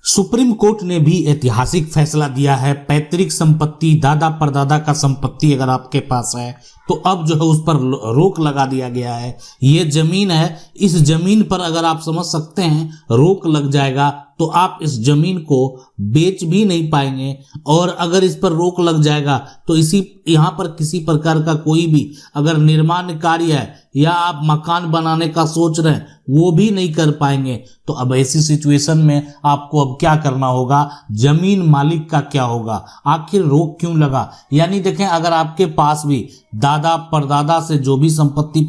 Supreme court ने भी ऐतिहासिक फैसला दिया है। पैतृक संपत्ति, दादा परदादा का संपत्ति अगर आपके पास है तो अब जो है उस पर रोक लगा दिया गया है। ये जमीन है, इस जमीन पर अगर आप समझ सकते हैं रोक लग जाएगा तो आप इस जमीन को बेच भी नहीं पाएंगे, और अगर इस पर रोक लग जाएगा तो यहाँ पर किसी प्रकार का कोई भी अगर निर्माण कार्य है या आप मकान बनाने का सोच रहे हैं वो भी नहीं कर पाएंगे। तो अब ऐसी सिचुएशन में आपको अब क्या करना होगा, जमीन मालिक का क्या होगा, आखिर रोक क्यों लगा। यानी देखें, अगर आपके पास भी दादा परदादा से जो भी संपत्ति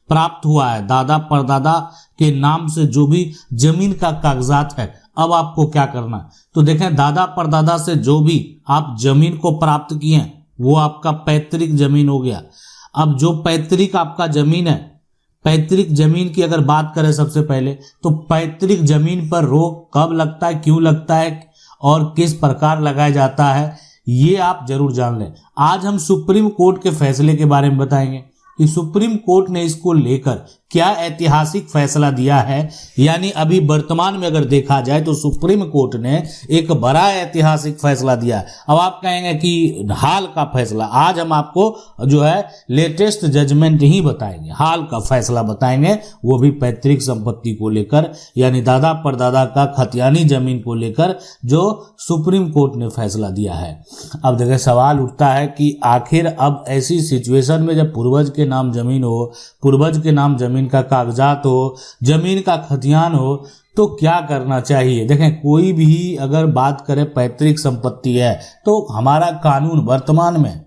प्राप्त हुआ है, दादा परदादा के नाम से जो भी जमीन का कागजात है, अब आपको क्या करना। तो देखें, दादा परदादा से जो भी आप जमीन को प्राप्त किए हैं वो आपका पैतृक जमीन हो गया। अब जो पैतृक आपका जमीन है, पैतृक जमीन की अगर बात करें सबसे पहले, तो पैतृक जमीन पर रोक कब लगता है, क्यों लगता है और किस प्रकार लगाया जाता है, ये आप जरूर जान लें। आज हम सुप्रीम कोर्ट के फैसले के बारे में बताएंगे कि सुप्रीम कोर्ट ने इसको लेकर क्या ऐतिहासिक फैसला दिया है। यानी अभी वर्तमान में अगर देखा जाए तो सुप्रीम कोर्ट ने एक बड़ा ऐतिहासिक फैसला दिया। अब आप कहेंगे कि हाल का फैसला, आज हम आपको जो है लेटेस्ट जजमेंट ही बताएंगे, हाल का फैसला बताएंगे, वो भी पैतृक संपत्ति को लेकर, यानी दादा परदादा का खतियानी जमीन को लेकर जो सुप्रीम कोर्ट ने फैसला दिया है। अब देखिए, सवाल उठता है कि आखिर अब ऐसी सिचुएशन में जब पूर्वज के नाम जमीन हो, पूर्वज के नाम जमीन का कागजात हो, जमीन का खतियान हो, तो क्या करना चाहिए। देखें, कोई भी अगर बात करें पैतृक संपत्ति है तो हमारा कानून वर्तमान में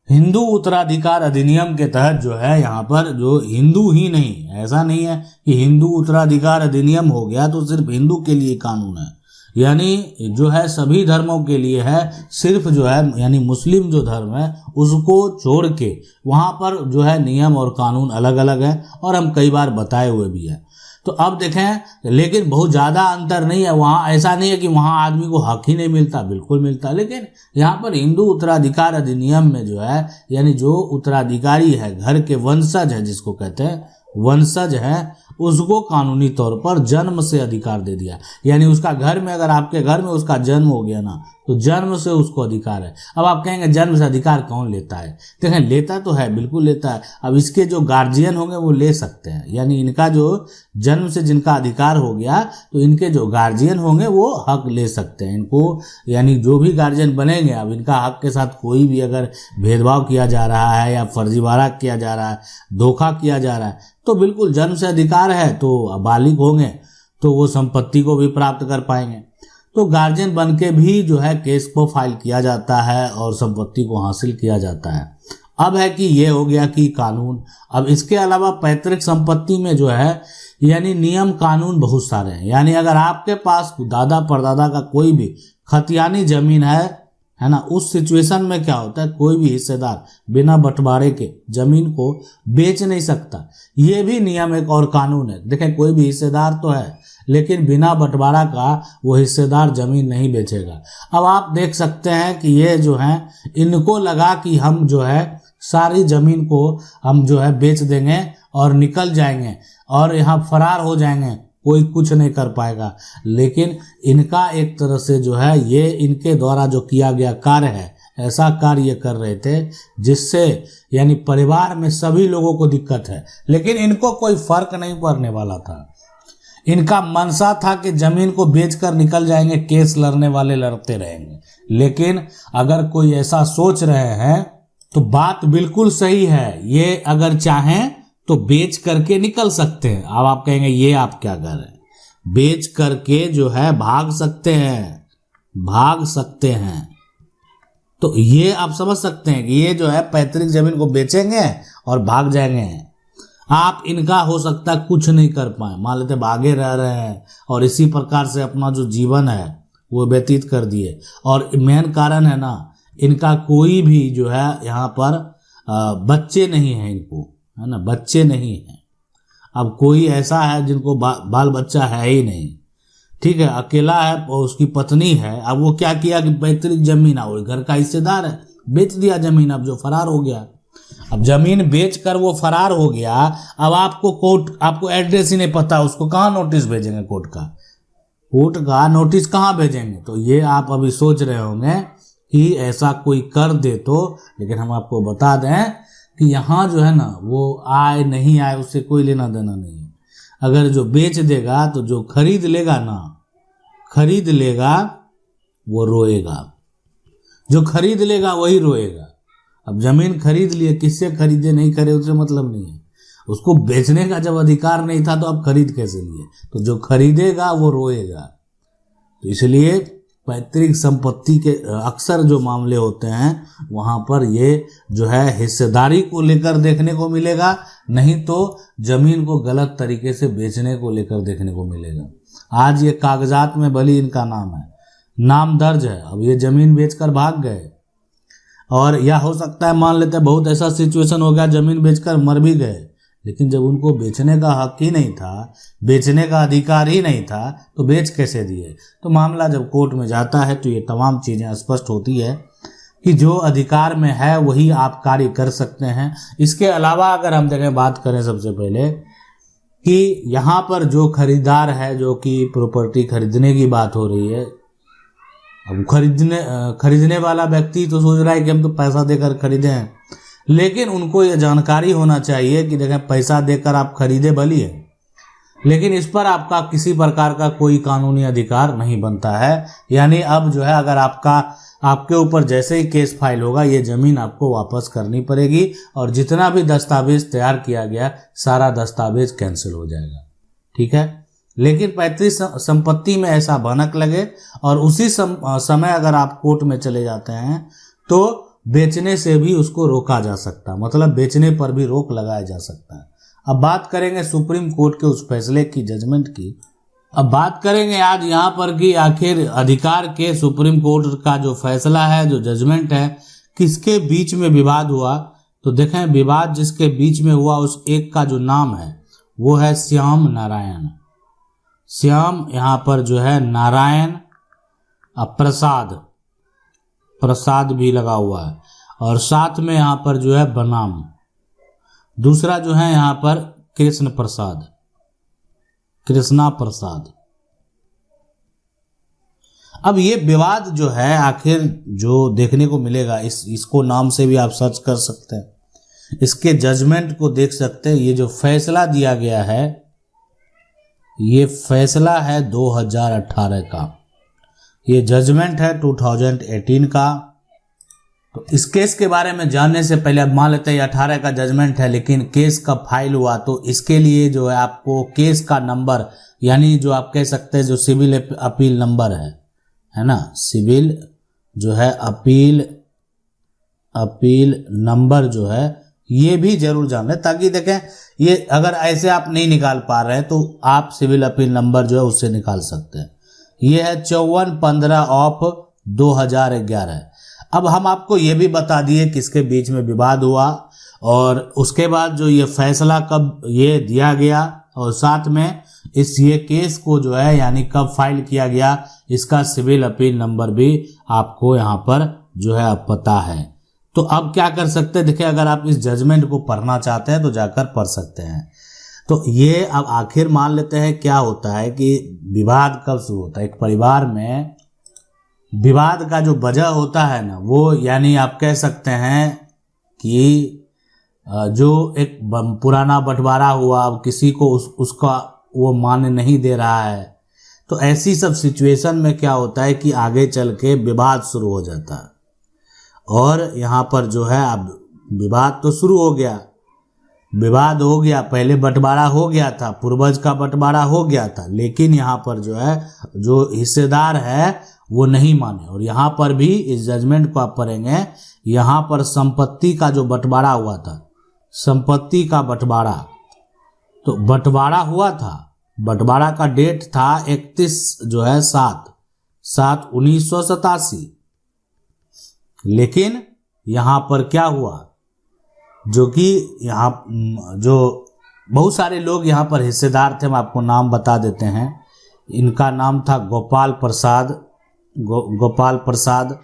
हिंदू उत्तराधिकार अधिनियम के तहत जो है, यहाँ पर जो हिंदू ही नहीं, ऐसा नहीं है कि हिंदू उत्तराधिकार अधिनियम हो गया तो सिर्फ हिंदू के लिए कानून है, यानी जो है सभी धर्मों के लिए है। सिर्फ जो है यानी मुस्लिम जो धर्म है उसको छोड़ के वहाँ पर जो है नियम और कानून अलग अलग है, और हम कई बार बताए हुए भी हैं। तो अब देखें, लेकिन बहुत ज़्यादा अंतर नहीं है। वहाँ ऐसा नहीं है कि वहाँ आदमी को हक ही नहीं मिलता, बिल्कुल मिलता। लेकिन यहाँ पर हिंदू उत्तराधिकार अधिनियम में जो है, यानी जो उत्तराधिकारी है, घर के वंशज है, जिसको कहते हैं वंशज है, उसको कानूनी तौर पर जन्म से अधिकार दे दिया। यानी उसका घर में, अगर आपके घर में उसका जन्म हो गया ना, तो जन्म से उसको अधिकार है। अब आप कहेंगे जन्म से अधिकार कौन लेता है। देखें, लेता तो है, बिल्कुल लेता है। अब इसके जो गार्जियन होंगे वो ले सकते हैं, यानी इनका जो जन्म से जिनका अधिकार हो गया तो इनके जो गार्जियन होंगे वो हक ले सकते हैं इनको, यानी जो भी गार्जियन बनेंगे। अब इनका हक के साथ कोई भी अगर भेदभाव किया जा रहा है या फर्जीवाड़ा किया जा रहा है, धोखा किया जा रहा है, तो बिल्कुल जन्म से अधिकार है, तो बालिग होंगे तो वो संपत्ति को भी प्राप्त कर पाएंगे। तो गार्जियन बन के भी जो है केस को फाइल किया जाता है और संपत्ति को हासिल किया जाता है। अब है कि ये हो गया कि कानून। अब इसके अलावा पैतृक संपत्ति में जो है यानी नियम कानून बहुत सारे हैं। यानी अगर आपके पास दादा परदादा का कोई भी खतियानी जमीन है ना, उस सिचुएशन में क्या होता है, कोई भी हिस्सेदार बिना बंटवारे के जमीन को बेच नहीं सकता। ये भी नियम एक और कानून है। देखें, कोई भी हिस्सेदार तो है लेकिन बिना बंटवारा का वो हिस्सेदार जमीन नहीं बेचेगा। अब आप देख सकते हैं कि ये जो है इनको लगा कि हम जो है सारी जमीन को हम जो है बेच देंगे और निकल जाएंगे और यहाँ फरार हो जाएंगे, कोई कुछ नहीं कर पाएगा। लेकिन इनका एक तरह से जो है ये इनके द्वारा जो किया गया कार्य है, ऐसा कार्य ये कर रहे थे जिससे यानी परिवार में सभी लोगों को दिक्कत है, लेकिन इनको कोई फर्क नहीं पड़ने वाला था। इनका मनसा था कि जमीन को बेचकर निकल जाएंगे, केस लड़ने वाले लड़ते रहेंगे। लेकिन अगर कोई ऐसा सोच रहे हैं तो बात बिल्कुल सही है, ये अगर चाहें तो बेच करके निकल सकते हैं। अब आप कहेंगे ये आप क्या कर रहे हैं, बेच करके जो है भाग सकते हैं, भाग सकते हैं। तो ये आप समझ सकते हैं कि ये जो है पैतृक जमीन को बेचेंगे और भाग जाएंगे। आप इनका हो सकता है कुछ नहीं कर पाए, मान लेते भागे रह रहे हैं और इसी प्रकार से अपना जो जीवन है वो व्यतीत कर दिए। और मेन कारण है ना, इनका कोई भी जो है यहाँ पर बच्चे नहीं हैं, इनको है ना, बच्चे नहीं हैं। अब कोई ऐसा है जिनको बाल बच्चा है ही नहीं, ठीक है, अकेला है और उसकी पत्नी है। अब वो क्या किया कि पैतृक जमीन है, वो घर का हिस्सेदार है, बेच दिया जमीन, अब जो फरार हो गया। अब जमीन बेचकर वो फरार हो गया। अब आपको कोर्ट, आपको एड्रेस ही नहीं पता, उसको कहाँ नोटिस भेजेंगे कोर्ट का। कोर्ट का नोटिस कहाँ भेजेंगे? तो ये आप अभी सोच रहे होंगे कि ऐसा कोई कर दे तो, लेकिन हम आपको बता दें कि यहाँ जो है ना वो आए नहीं आए उससे कोई लेना देना नहीं है। अगर जो बेच देगा तो जो खरीद लेगा ना, खरीद लेगा वो रोएगा, जो खरीद लेगा वही रोएगा। अब जमीन खरीद लिए, किससे खरीदे नहीं करे उससे मतलब नहीं है, उसको बेचने का जब अधिकार नहीं था तो आप खरीद कैसे लिए? तो जो खरीदेगा वो रोएगा। तो इसलिए पैतृक संपत्ति के अक्सर जो मामले होते हैं वहाँ पर ये जो है हिस्सेदारी को लेकर देखने को मिलेगा, नहीं तो जमीन को गलत तरीके से बेचने को लेकर देखने को मिलेगा। आज ये कागजात में भले इनका नाम है, नाम दर्ज है, अब ये जमीन बेचकर भाग गए, और या हो सकता है मान लेते हैं बहुत ऐसा सिचुएशन हो गया जमीन बेचकर मर भी गए, लेकिन जब उनको बेचने का हक ही नहीं था, बेचने का अधिकार ही नहीं था, तो बेच कैसे दिए? तो मामला जब कोर्ट में जाता है तो ये तमाम चीज़ें स्पष्ट होती है कि जो अधिकार में है वही आप कार्य कर सकते हैं। इसके अलावा अगर हम देखें, बात करें सबसे पहले कि यहाँ पर जो खरीदार है, जो कि प्रॉपर्टी खरीदने की बात हो रही है, अब खरीदने वाला व्यक्ति तो सोच रहा है कि हम तो पैसा देकर खरीदे हैं, लेकिन उनको ये जानकारी होना चाहिए कि देखें पैसा देकर आप खरीदे भली है, लेकिन इस पर आपका किसी प्रकार का कोई कानूनी अधिकार नहीं बनता है। यानी अब जो है अगर आपके ऊपर जैसे ही केस फाइल होगा ये ज़मीन आपको वापस करनी पड़ेगी, और जितना भी दस्तावेज तैयार किया गया सारा दस्तावेज कैंसिल हो जाएगा। ठीक है, लेकिन पैतृक संपत्ति में ऐसा भनक लगे और उसी समय अगर आप कोर्ट में चले जाते हैं तो बेचने से भी उसको रोका जा सकता है, मतलब बेचने पर भी रोक लगाया जा सकता है। अब बात करेंगे सुप्रीम कोर्ट के उस फैसले की, जजमेंट की। अब बात करेंगे आज यहाँ पर कि आखिर अधिकार के सुप्रीम कोर्ट का जो फैसला है, जो जजमेंट है, किसके बीच में विवाद हुआ। तो देखें, विवाद जिसके बीच में हुआ उस एक का जो नाम है वो है श्याम नारायण। श्याम यहाँ पर जो है नारायण, प्रसाद भी लगा हुआ है, और साथ में यहाँ पर जो है बनाम, दूसरा जो है यहाँ पर कृष्णा प्रसाद। अब ये विवाद जो है आखिर जो देखने को मिलेगा, इसको नाम से भी आप सर्च कर सकते हैं, इसके जजमेंट को देख सकते हैं। ये जो फैसला दिया गया है ये फैसला है 2018 का, ये जजमेंट है 2018 का। तो इस केस के बारे में जानने से पहले अब मान लेते हैं 18 का जजमेंट है, लेकिन केस कब फाइल हुआ, तो इसके लिए जो है आपको केस का नंबर, यानी जो आप कह सकते हैं जो सिविल अपील नंबर है ना, सिविल जो है अपील नंबर जो है ये भी जरूर जान लें, ताकि देखें ये अगर ऐसे आप नहीं निकाल पा रहे हैं तो आप सिविल अपील नंबर जो है उससे निकाल सकते हैं। ये है 5415 ऑफ 2011। अब हम आपको ये भी बता दिए किसके बीच में विवाद हुआ, और उसके बाद जो ये फैसला कब ये दिया गया, और साथ में ये केस को जो है यानी कब फाइल किया गया, इसका सिविल अपील नंबर भी आपको यहाँ पर जो है अब पता है। तो अब क्या कर सकते हैं, देखिए अगर आप इस जजमेंट को पढ़ना चाहते हैं तो जाकर पढ़ सकते हैं। तो ये अब आखिर मान लेते हैं क्या होता है कि विवाद कब शुरू होता है। एक परिवार में विवाद का जो वजह होता है ना, वो यानी आप कह सकते हैं कि जो एक पुराना बंटवारा हुआ, अब किसी को उसका वो मान्य नहीं दे रहा है, तो ऐसी सब सिचुएशन में क्या होता है कि आगे चल के विवाद शुरू हो जाता है। और यहाँ पर जो है अब विवाद तो शुरू हो गया, विवाद हो गया, पहले बंटवारा हो गया था, पूर्वज का बंटवारा हो गया था, लेकिन यहाँ पर जो है जो हिस्सेदार है वो नहीं माने। और यहाँ पर भी इस जजमेंट को आप पढ़ेंगे, यहाँ पर संपत्ति का जो बंटवारा हुआ था, संपत्ति का बंटवारा, तो बंटवारा हुआ था, बंटवारा का डेट था 31 जो है 7/1987। लेकिन यहाँ पर क्या हुआ, जो कि यहाँ जो बहुत सारे लोग यहाँ पर हिस्सेदार थे, हम आपको नाम बता देते हैं। इनका नाम था गोपाल प्रसाद,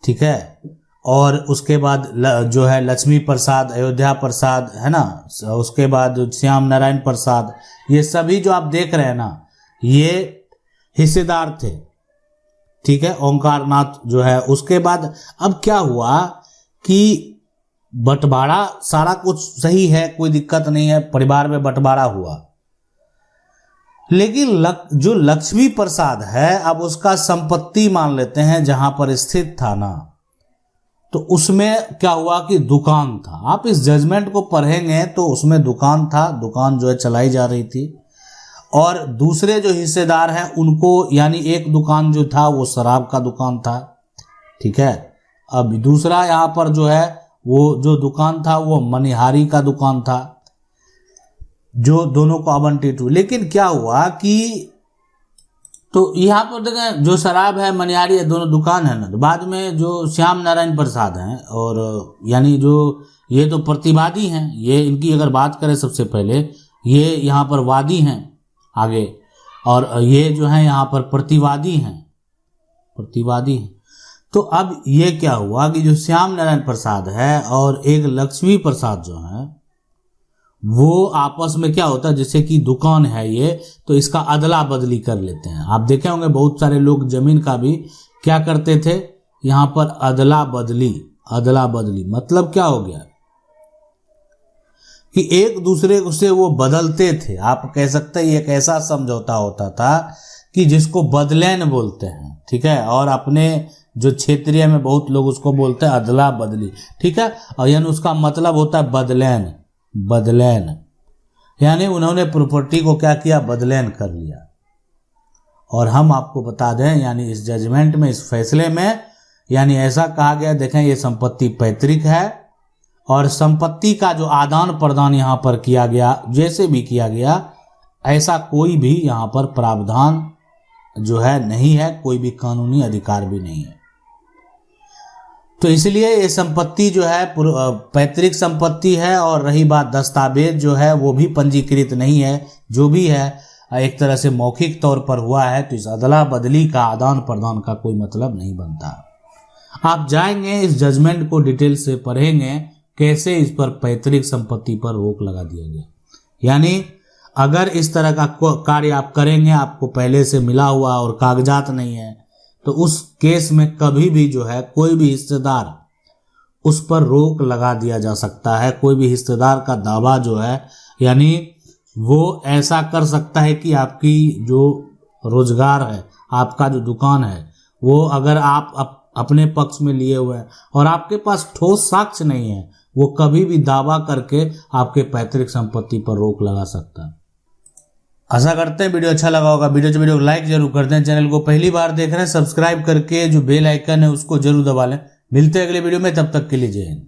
ठीक है, और उसके बाद जो है लक्ष्मी प्रसाद, अयोध्या प्रसाद, है ना, उसके बाद श्याम नारायण प्रसाद। ये सभी जो आप देख रहे हैं ना, ये हिस्सेदार थे, ठीक है, ओंकारनाथ जो है। उसके बाद अब क्या हुआ कि बंटवारा सारा कुछ सही है, कोई दिक्कत नहीं है, परिवार में बंटवारा हुआ, लेकिन जो लक्ष्मी प्रसाद है अब उसका संपत्ति मान लेते हैं जहां पर स्थित था ना, तो उसमें क्या हुआ कि दुकान था। आप इस जजमेंट को पढ़ेंगे तो उसमें दुकान था, दुकान जो है चलाई जा रही थी, और दूसरे जो हिस्सेदार हैं उनको, यानी एक दुकान जो था वो शराब का दुकान था, ठीक है। अब दूसरा यहाँ पर जो है वो जो दुकान था वो मनिहारी का दुकान था, जो दोनों को आवंटित हुई। लेकिन क्या हुआ कि तो यहाँ पर देखें जो शराब है, मनिहारी है, दोनों दुकान है ना, तो बाद में जो श्याम नारायण प्रसाद हैं, और यानी जो ये तो प्रतिवादी हैं, ये इनकी अगर बात करें सबसे पहले, ये यहाँ पर वादी हैं आगे, और ये जो है यहाँ पर प्रतिवादी हैं, प्रतिवादी हैं। तो अब ये क्या हुआ कि जो श्याम नारायण प्रसाद है और एक लक्ष्मी प्रसाद जो है, वो आपस में क्या होता है, जैसे कि दुकान है ये, तो इसका अदला बदली कर लेते हैं। आप देखे होंगे बहुत सारे लोग जमीन का भी क्या करते थे, यहाँ पर अदला बदली। अदला बदली मतलब क्या हो गया कि एक दूसरे से वो बदलते थे। आप कह सकते हैं एक ऐसा समझौता होता था कि जिसको बदलैन बोलते हैं, ठीक है, और अपने जो क्षेत्रीय में बहुत लोग उसको बोलते हैं अदला बदली, ठीक है। और यानी उसका मतलब होता है बदलैन, बदलैन, यानी उन्होंने प्रॉपर्टी को क्या किया, बदलैन कर लिया। और हम आपको बता दें, यानी इस जजमेंट में, इस फैसले में, यानी ऐसा कहा गया, देखें ये संपत्ति पैतृक है, और संपत्ति का जो आदान प्रदान यहाँ पर किया गया, जैसे भी किया गया, ऐसा कोई भी यहाँ पर प्रावधान जो है नहीं है, कोई भी कानूनी अधिकार भी नहीं है। तो इसलिए ये संपत्ति जो है पैतृक संपत्ति है। और रही बात दस्तावेज जो है वो भी पंजीकृत नहीं है, जो भी है एक तरह से मौखिक तौर पर हुआ है, तो इस अदला बदली का, आदान प्रदान का कोई मतलब नहीं बनता। आप जाएंगे इस जजमेंट को डिटेल से पढ़ेंगे, कैसे इस पर पैतृक संपत्ति पर रोक लगा दिया गया। यानी अगर इस तरह का कार्य आप करेंगे, आपको पहले से मिला हुआ और कागजात नहीं है, तो उस केस में कभी भी जो है कोई भी हिस्सेदार, उस पर रोक लगा दिया जा सकता है। कोई भी हिस्सेदार का दावा जो है, यानी वो ऐसा कर सकता है कि आपकी जो रोजगार है, आपका जो दुकान है, वो अगर आप अपने पक्ष में लिए हुए हैं और आपके पास ठोस साक्ष्य नहीं है, वो कभी भी दावा करके आपके पैतृक संपत्ति पर रोक लगा सकता है। आशा करते हैं वीडियो अच्छा लगा होगा। वीडियो को लाइक जरूर कर दें। चैनल को पहली बार देख रहे हैं, सब्सक्राइब करके जो बेल आइकन है उसको जरूर दबा लें। मिलते हैं अगले वीडियो में, तब तक के लिए जय हिंद।